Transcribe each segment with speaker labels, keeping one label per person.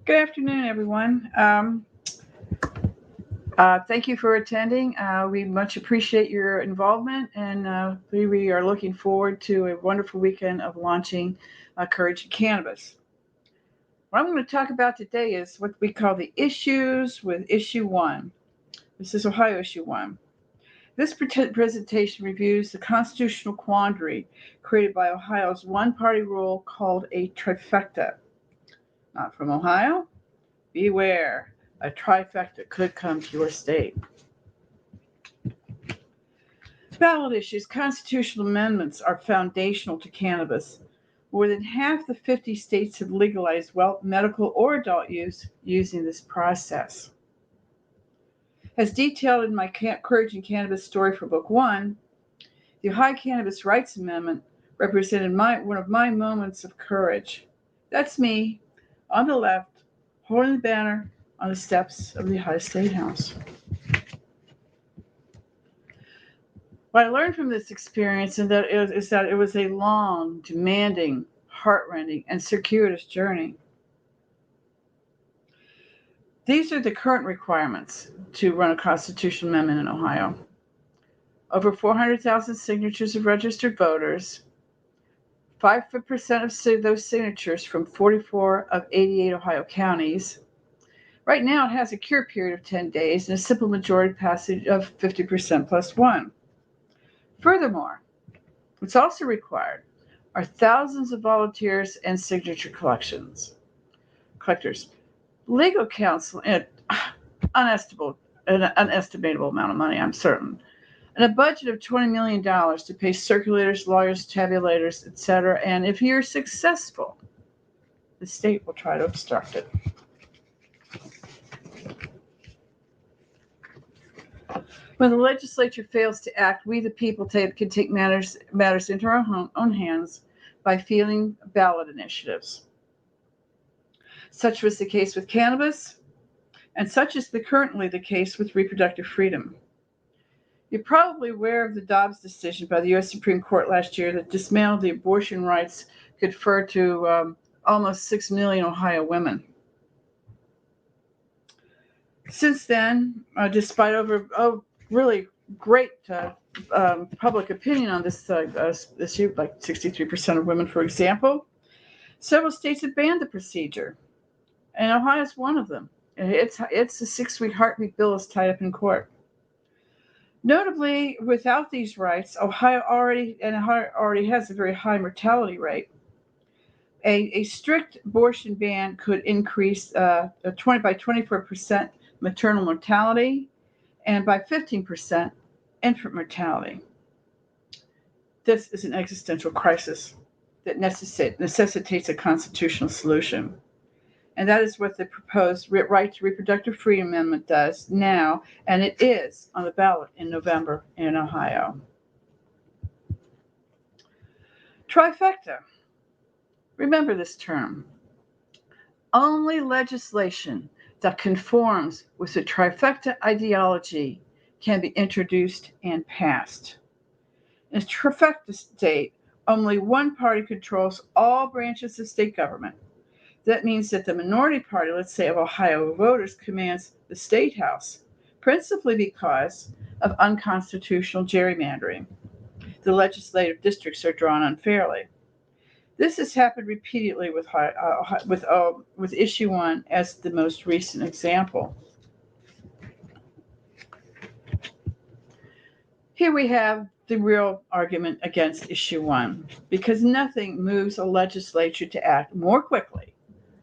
Speaker 1: Good afternoon, everyone. Thank you for attending. We much appreciate your involvement, and we are looking forward to a wonderful weekend of launching Courage in Cannabis. What I'm going to talk about today is what we call the issues with Issue 1. This is Ohio Issue 1. This presentation reviews the constitutional quandary created by Ohio's one-party rule called a trifecta. Not from Ohio? Beware, a trifecta could come to your state. Ballot issues, constitutional amendments are foundational to cannabis. More than half the 50 states have legalized medical or adult use using this process. As detailed in my Courage in Cannabis story for Book 1, the Ohio Cannabis Rights Amendment represented one of my moments of courage. That's me, on the left, holding the banner on the steps of the Ohio State House. What I learned from this experience is that it was a long, demanding, heartrending, and circuitous journey. These are the current requirements to run a constitutional amendment in Ohio. Over 400,000 signatures of registered voters, 5% of those signatures from 44 of 88 Ohio counties. Right now, it has a cure period of 10 days and a simple majority passage of 50% plus one. Furthermore, what's also required are thousands of volunteers and signature collectors. Legal counsel, an unestimatable amount of money, I'm certain, and a budget of $20 million to pay circulators, lawyers, tabulators, etc. And if you're successful, the state will try to obstruct it. When the legislature fails to act, we the people can take matters into our own hands by fielding ballot initiatives. Such was the case with cannabis, and such is currently the case with reproductive freedom. You're probably aware of the Dobbs decision by the U.S. Supreme Court last year that dismantled the abortion rights conferred to almost 6 million Ohio women. Since then, despite really great public opinion on this issue, like 63% of women, for example, several states have banned the procedure, and Ohio is one of them. It's a 6-week heartbeat bill is tied up in court. Notably, without these rights, Ohio already has a very high mortality rate. A strict abortion ban could increase by 24% maternal mortality and by 15% infant mortality. This is an existential crisis that necessitates a constitutional solution. And that is what the proposed Right to Reproductive Freedom Amendment does now, and it is on the ballot in November in Ohio. Trifecta. Remember this term. Only legislation that conforms with the trifecta ideology can be introduced and passed. In a trifecta state, only one party controls all branches of state government. That means that the minority party, let's say of Ohio voters, commands the state house, principally because of unconstitutional gerrymandering. The legislative districts are drawn unfairly. This has happened repeatedly with Issue 1 as the most recent example. Here we have the real argument against Issue 1, because nothing moves a legislature to act more quickly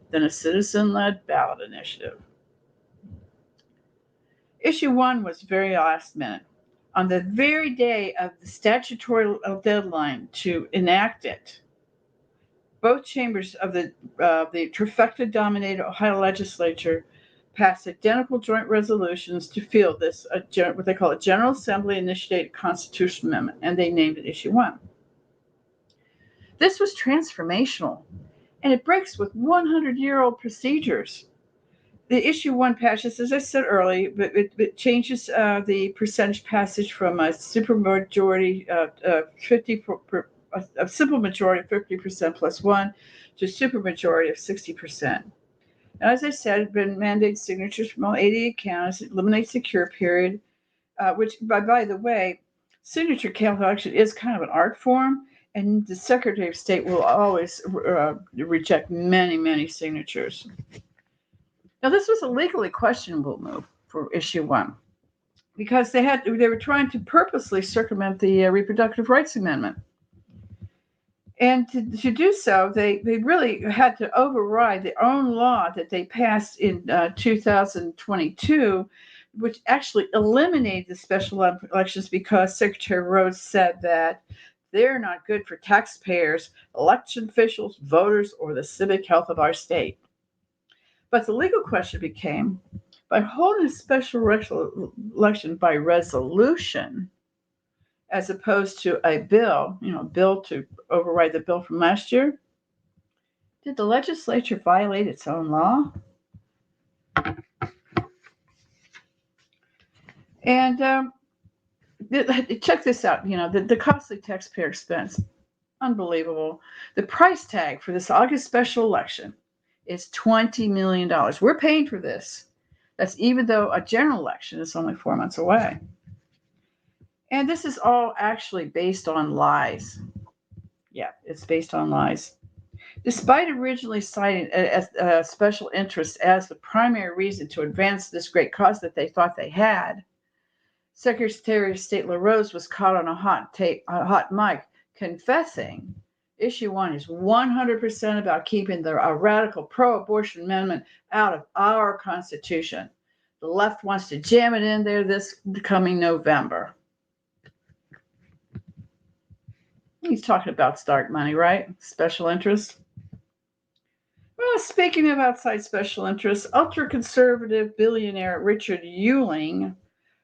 Speaker 1: than a citizen-led ballot initiative. Issue 1 was very last minute. On the very day of the statutory deadline to enact it, both chambers of the trifecta-dominated Ohio legislature passed identical joint resolutions to field this, what they call a General Assembly-initiated constitutional amendment, and they named it Issue 1. This was transformational, and it breaks with 100-year-old procedures. The Issue 1 passes, as I said earlier, but it changes the percentage passage from a supermajority a simple majority of 50% plus one to a supermajority of 60%. And as I said, it mandates signatures from all 80 counties. It eliminates the cure period, which, by the way, signature collection is kind of an art form, and the Secretary of State will always reject many, many signatures. Now, this was a legally questionable move for issue one because they were trying to purposely circumvent the Reproductive Rights Amendment. And to do so, they really had to override their own law that they passed in 2022, which actually eliminated the special elections because Secretary Rhodes said that they're not good for taxpayers, election officials, voters, or the civic health of our state. But the legal question became, by holding a special election by resolution, as opposed to a bill, bill to override the bill from last year, did the legislature violate its own law? And check this out, the costly taxpayer expense, unbelievable. The price tag for this August special election is $20 million. We're paying for this. That's even though a general election is only 4 months away. And this is all actually based on lies. Yeah, it's based on lies. Despite originally citing a special interest as the primary reason to advance this great cause that they thought they had, Secretary of State LaRose was caught on a hot mic confessing issue one is 100% about keeping the radical pro-abortion amendment out of our Constitution. The left wants to jam it in there this coming November. He's talking about start money, right? Special interest. Well, speaking of outside special interests, ultra-conservative billionaire Richard Ewing,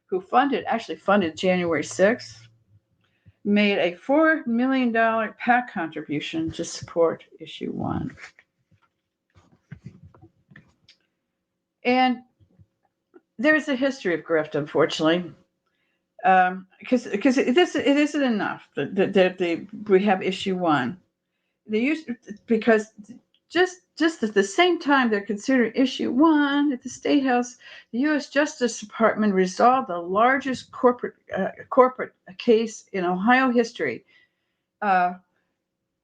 Speaker 1: who actually funded January 6th, made a $4 million PAC contribution to support issue one. And there's a history of grift, unfortunately, because it isn't enough that we have issue one. Because just at the same time they're considering issue one at the State House, the U.S. Justice Department resolved the largest corporate case in Ohio history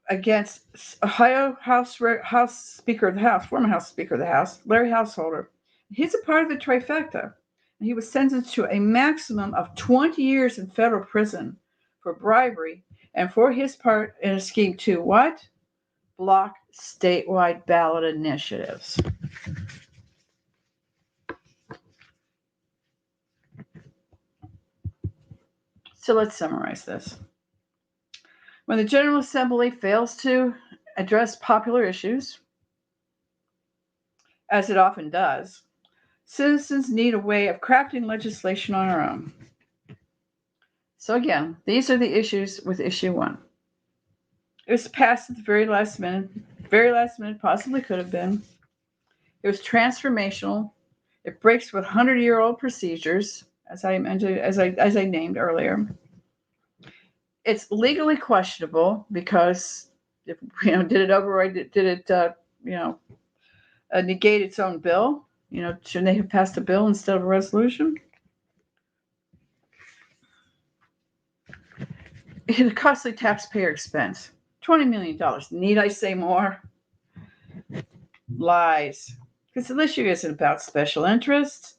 Speaker 1: against Ohio former House Speaker of the House, Larry Householder. He's a part of the trifecta. He was sentenced to a maximum of 20 years in federal prison for bribery and for his part in a scheme to what? Block statewide ballot initiatives. So let's summarize this. When the General Assembly fails to address popular issues, as it often does, citizens need a way of crafting legislation on our own. So again, these are the issues with issue one. It was passed at the very last minute, possibly could have been. It was transformational. It breaks with 100-year-old procedures, as I mentioned, as I named earlier. It's legally questionable because, did it override? Did it negate its own bill? Shouldn't they have passed a bill instead of a resolution? The costly taxpayer expense, $20 million. Need I say more? Lies. Because the issue isn't about special interests.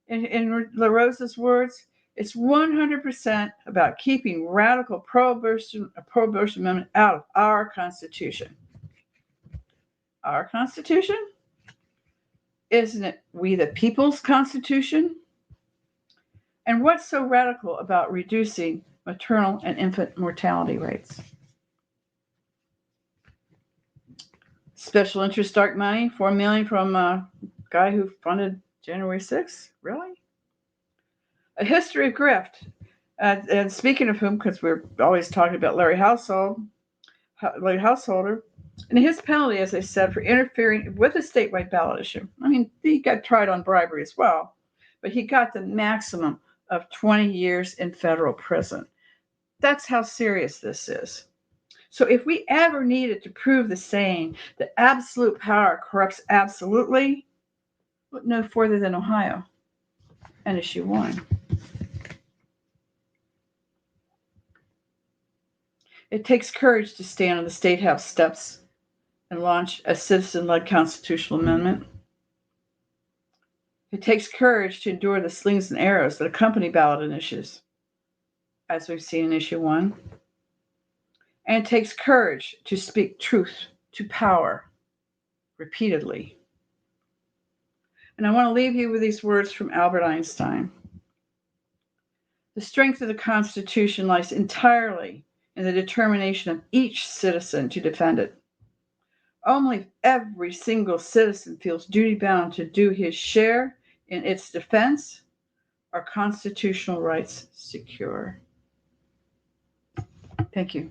Speaker 1: In LaRosa's words, it's 100% about keeping radical pro-abortion amendment out of our Constitution. Our Constitution? Isn't it we the people's Constitution? And what's so radical about reducing maternal and infant mortality rates? Special interest dark money, $4 million from a guy who funded January 6th? Really? A history of grift. And speaking of whom, because we're always talking about Larry Householder, and his penalty, as I said, for interfering with a statewide ballot issue. I mean, he got tried on bribery as well, but he got the maximum of 20 years in federal prison. That's how serious this is. So if we ever needed to prove the saying that absolute power corrupts absolutely, but no further than Ohio and issue 1. It takes courage to stand on the State House steps and launch a citizen-led constitutional amendment. It takes courage to endure the slings and arrows that accompany ballot initiatives, as we've seen in issue 1. And it takes courage to speak truth to power repeatedly. And I want to leave you with these words from Albert Einstein. The strength of the Constitution lies entirely in the determination of each citizen to defend it. Only if every single citizen feels duty-bound to do his share in its defense are constitutional rights secure. Thank you.